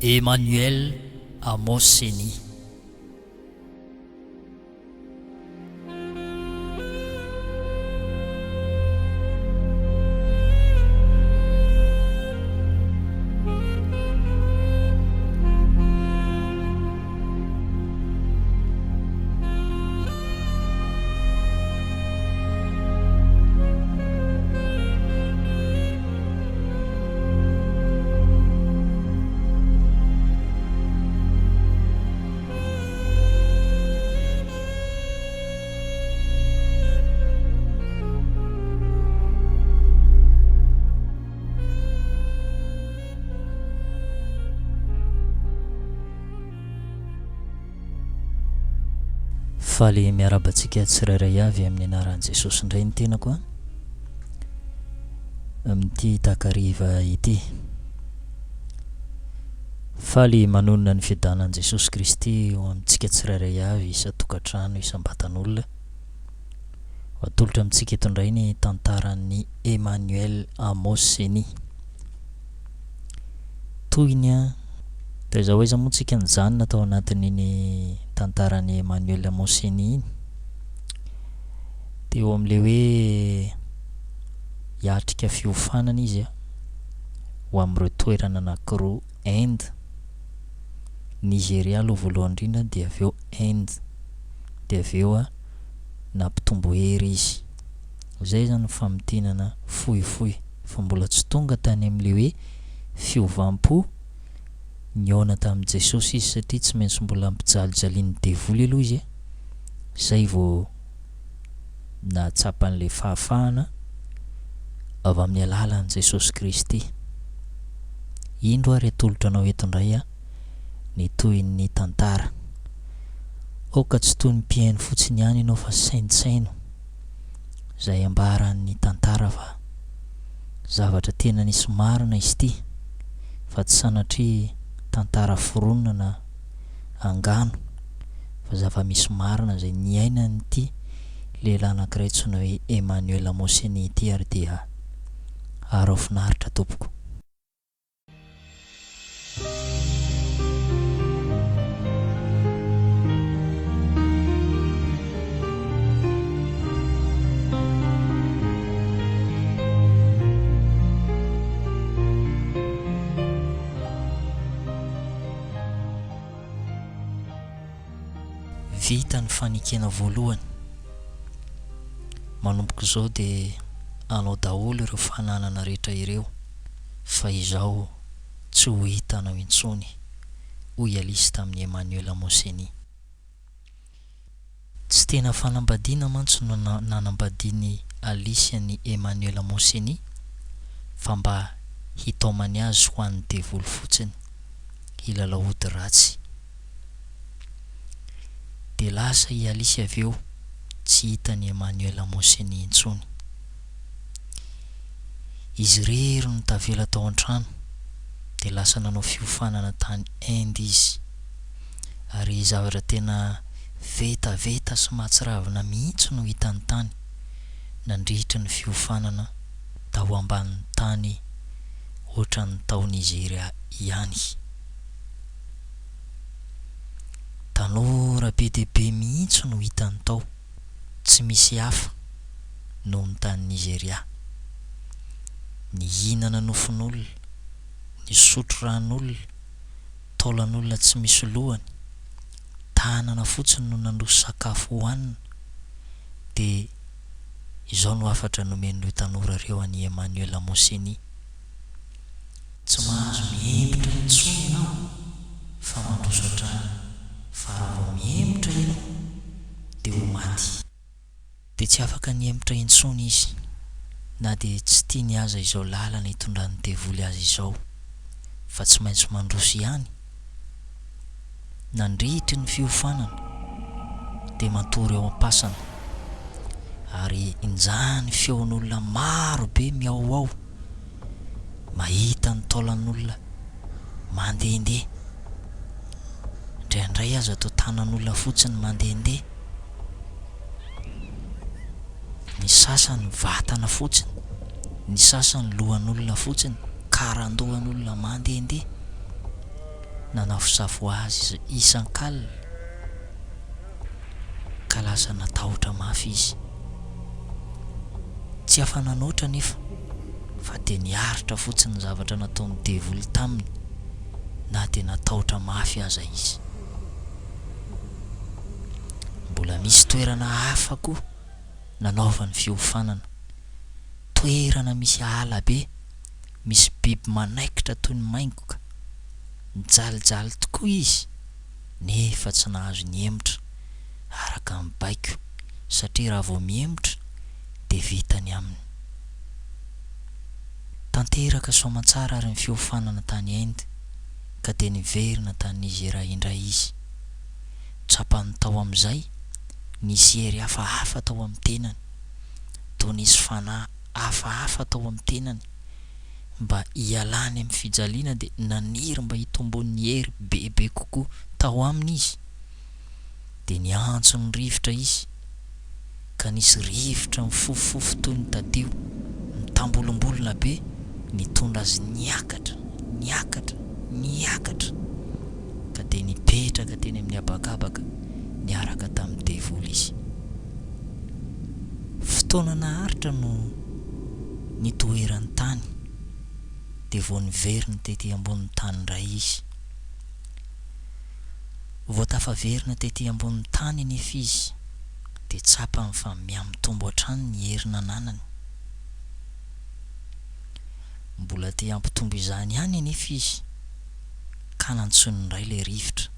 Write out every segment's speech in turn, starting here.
Emmanuel Amoseni. Faly miarabantsika tsirairay avy amin'ny anaran'i Jesosy indray ny tenako amin'ity takariva ity. Faly manonona ny fiadanan'i Jesosy Kristy eo amintsika tsirairay avy isa-tokantrano isam-batan'olona. Atolotra amintsika eto indray ny tantaran'ny Emmanuel Amoseni. Toyiny taiza hoe moa tsika nijanona tao anatin'iny tantaran'ny Emmanuel Amoseni iny dia eo amin'ilay hoe hiatrika fiofanana izy ho amin'ireo toerana anankiroa Inde, Nigeria aloha voalohany indrindra dia avy eo Inde, dia avy eo nampitombo hery izy. Izay zany famitinana fohifohy fa mbola tsy tonga tany amin'ilay hoe fiovam-po niona tamin'i Jesosy izy satria tsy maintsy mbola ampijalijalin'ny devoly aloha izy izay vao nahatsapa an'ilay fahafahana avy amin'ny alalan'i Jesosy Kristy. Indro ary atolotra anao eto indray ny toy ny tantara. Oka tsy toy ny mpiaino fotsiny ihany ianao fa saintsaino izay ambaran'ny tantara fa zavatra tena nisy marina izy ity fa tsy sanatria tantara foronina na angano fa zava-misy marina izay niainan'ity lehilahy anankiray antsoina hoe Emmanuel Amoseni ity ary dia aro finaritra tompoko. Vita ny fanekena voalohany, manomboka izao dia anao daholo ireo fananana rehetra ireo fa izao tsy ho hitanao intsony, hoy Alisy tamin'ny Emmanuel Amoseni. Tsy tena fanambadiana mantsy no nanambadiany Alisy ny Emmanuel Amoseni fa mba hitaomany azy ho an'ny devoly fotsiny hilalao ody ratsy. Dia lasa i Alisy avy eo tsy hitany Emmanuel Amoseni intsony. Izy rery no tavela tao an-trano dia lasa nanao fiofanana tany Inde izy, ary zavatra tena vetaveta sy mahatsiravina mihitsy no hitany tany nandrihitra ny fiofanana tao ambanin'ny tany ohatran'ny tao Nigeria ihany. Tanora be dia be mihitsy no hitany tao, tsy misy hafa noho ny tany Nigeria. Ny hinana nofon'olona, ny sotro ran'olona, taolan'olona tsy misy lohany, tanana fotsiny no nandroso sakafo hohanina, dia izao no afatra nomen'ireo tanora ireo an'i Emmanuel Amoseni. Tsy mahazo miembotra intsony ianao fa mandroso hatrany, fa raha vao miembotra ianao dia ho maty. Dia tsy afaka niembotra intsony izy, na dia tsy tiany aza izao lalana hitondran'ny devoly azy izao, fa tsy maintsy mandroso ihany. Nandrihitry ny fiofanana dia matory ao am-pasana, ary injany feon'olona maro be miaoao mahita ny taolan'olona mandehandeha. Indraindray aza atao tanan'olona fotsiny mandehandeha, ny sasany vatana fotsiny, ny sasany lohan'olona fotsiny, karandohan'olona mandehandeha. nanafosafo azy isan-kalina ka lasa natahotra mafy izy. Tsy afananoatra nefa fa dia niaritra fotsiny ny zavatra nataony devoly taminy na dia natahotra mafy aza izy. Mbola misy toerana hafa koa nanaovany fiofanana, toerana misy ala be, misy biby manaikitra toy ny maingoka. Mijalijaly tokoa izy nefa tsy nahazo niemotra araka ny baiko satria raha vao miemotra dia vitany aminy. Tanteraka soamantsara ary ny fiofanana tany Inde ka dia niverina tany Nigéria indray izy. Tsapany tao amin'izay nisy hery hafahafa tao amin'ny tenany, toa nisy fanahy hafahafa tao amin'ny tenany. Mba hialany amin'ny fijaliana dia naniry mba hitombony hery bebe kokoa tao aminy izy. Dia niantso ny rivotra izy ka nisy rivotra mifofofofo toy ny tadio mitambolombolona be nitondra azy niakatra ka dia nipetraka teny amin'ny habakabaka niaraka tamin'ny devoly izy. Fotoana naharitra no nitoerany tany dia vao niverina tety ambonin'ny tany indray izy. Vao tafaverina tety ambonin'ny tany nefa izy dia tsapany fa miamitombo hatrany ny hery nananany. Mbola te hampitombo izany ihany nefa izy ka nantsony indray ilay rivotra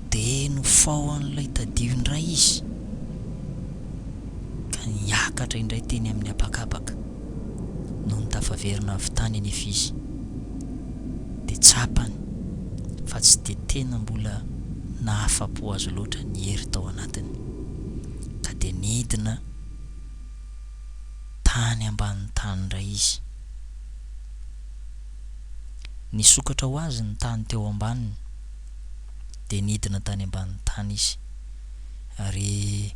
dia nofaohan'ilay tadio indray izy ka niakatra indray teny amin'ny habakabaka. Noho ny tafaverina avy tany nefa izy dia tsapany fa tsy dia tena mbola nahafa-po azy loatra ny hery tao anatiny ka dia nidina tany ambanin'ny tany indray izy. Nisokatra ho azy ny tany teo ambaniny dia nidina tany ambanin'ny tany izy ary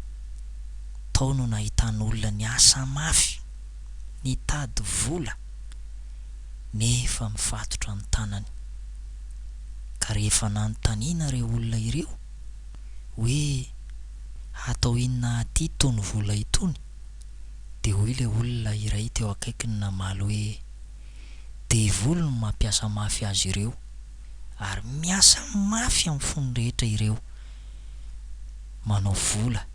tao no nahitan'olona niasa mafy nitady vola nefa mifatotra ny tanany. Ka rehefa nanontaniana ireo olona ireo hoe hatao inona aty itony vola itony, dia hoy ilay olona iray teo akaikiny namaly hoe devoly no mampiasa mafy azy ireo ary miasa mafy amin'ny fony rehetra ireo manao vola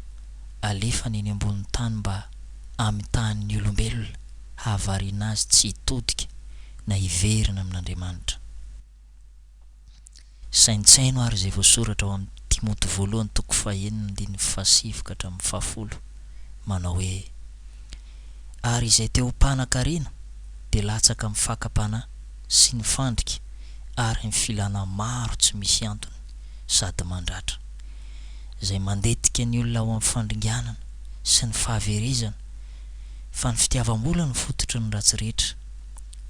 alefany eny ambonin'ny tany mba hamitahany olombelona hahavariana azy tsy hitodika na hiverina amin'Andriamanitra. Saintsaino ary izay voasoratra ao amin'ny Timoty 1:9-10 manao hoe ary izay teo mpanankarena dia latsaka amin'ny fakapanahy sy ny fandrika ary ny filana maro tsy misy antony sady mandratra, izay mandetika ny olona ao amin'ny fandringanana sy ny fahaverezana, fa ny fitiavam-bola ny fototry ny ratsy rehetra.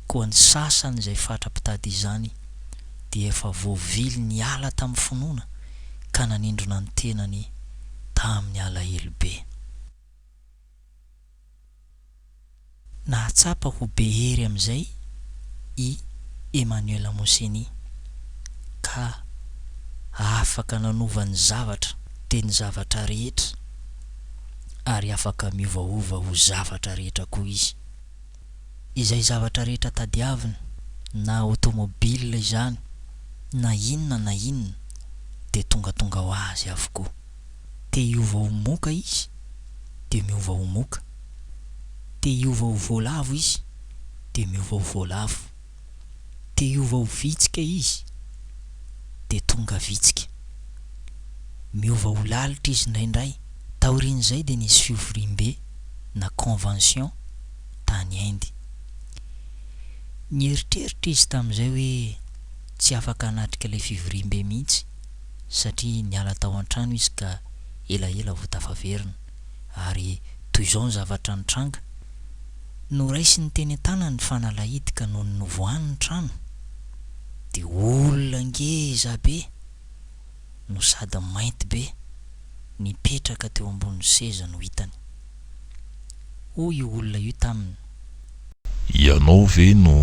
Koa ny sasany izay fatra-pitady izany dia efa voavily ny ala tamin'ny finoana ka nanindrona ny tenany tamin'ny alahelo be. Nahatsapa ho be hery amin'izay i Emmanuel Moseny ka afaka nanova ny zavatra teny zavatra rehetra ary afaka miovaova ho zavatra rehetra koa izy. Izay zavatra rehetra tadiavina na automobile izany na inona dia tonga ho azy avokoa. Te hiova ho moka izy dia miova ho moka, te hiova ho voalavo izy dia miova ho voalavo, te hiova ho vitsika izy dia tonga vitsika, miova ho lalitra izy indraindray. Taorian'izay dia nisy fioforim-be na convention tany Inde. Nieritreritra izy tamin'izay hoe tsy afaka hanatrika ilay fivorim-be mihitsy satria niala tao an-trano izy ka elaela vao tafaverina ary toy izao ny zavatra nitranga. Noraisy ny teny an-tanany fanalahidy ka noho ny novoany ny trano dia olona ngeza be no sady mainty be nipetraka teo ambonin'ny seza no hitany. Hoy io olona io taminy: ianao ve no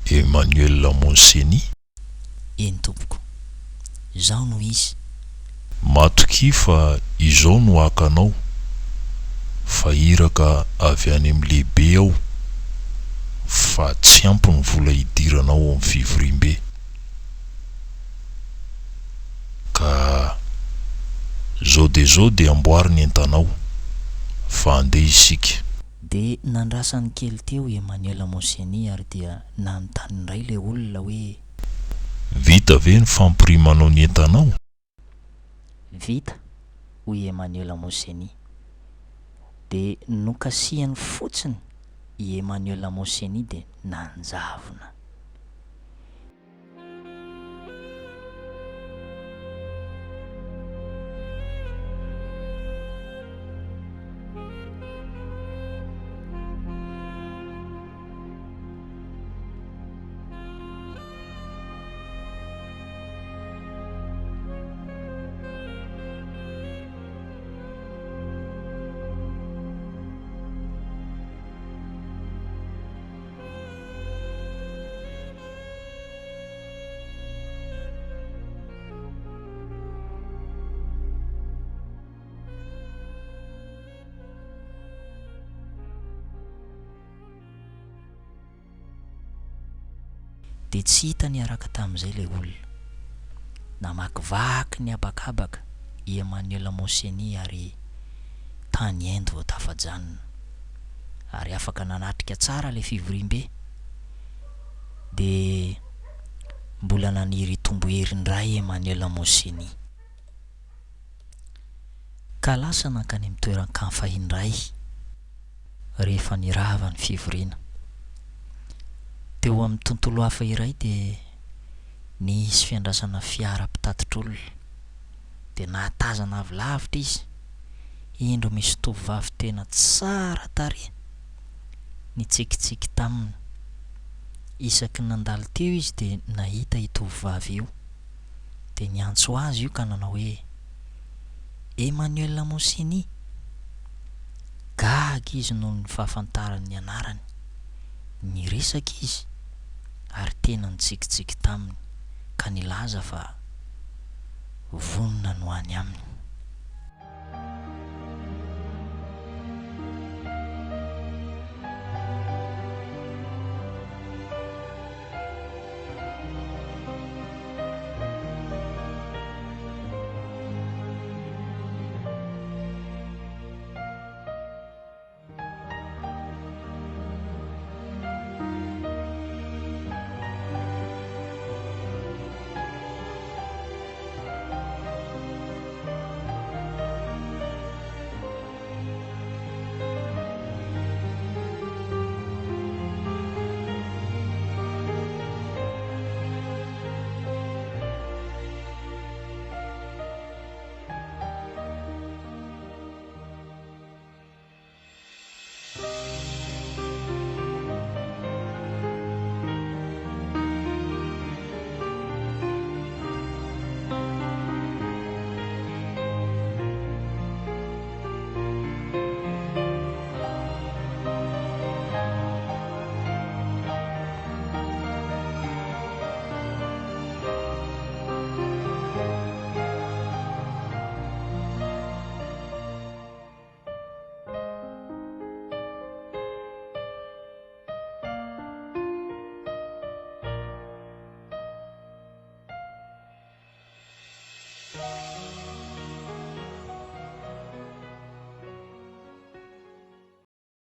Emmanuel Moseny? eny tompoko, izao no izy. Matoki fa izao no hakanao, fa iraka avy any amin'ny lehibe aho, fa tsy ampy ny vola idiranao amin'ny fivoriam-be. Ka zao de amboary ny entanao, fa andeha isika. De nandrasany kely teo Emmanuel Moseny ary dia nanontany indray le olona hoe vita ve ny fampirimanao ny entanao? vita hoy Emmanuel Moseny. De nokasihany fotsiny i Emmanuel Moseny de nanjavona. De tsy hita ny araka tamin'izay le olona, namakivaky ny abakabaka i Emmanuel Moseny ary tany endo vao tafajanona, ary afaka nanatrika tsara le fivoriam-be. De mbola naniry tombo herin-dray Emmanuel Moseny, ka lasa nankany amin'ny toeran-kafa indray rehefa nirava ny fivoriana. Teo amin'ny tontolo hafa iray de nisy fiandrasana fiara mpitatitr'olona, de nahatazana avy lavitra izy indro misy tovovavy tena tsara tarehy nitsikitsiky taminy. Isaky nandalo teo izy de nahita itovovavy io, de niantso azy io ka nanao hoe Emmanuel Moseny. Gaga izy noho ny fahafantarany ny anarany, niresaka izy ary tena nitsikitsiky taminy ka nilaza fa vonona no any aminy.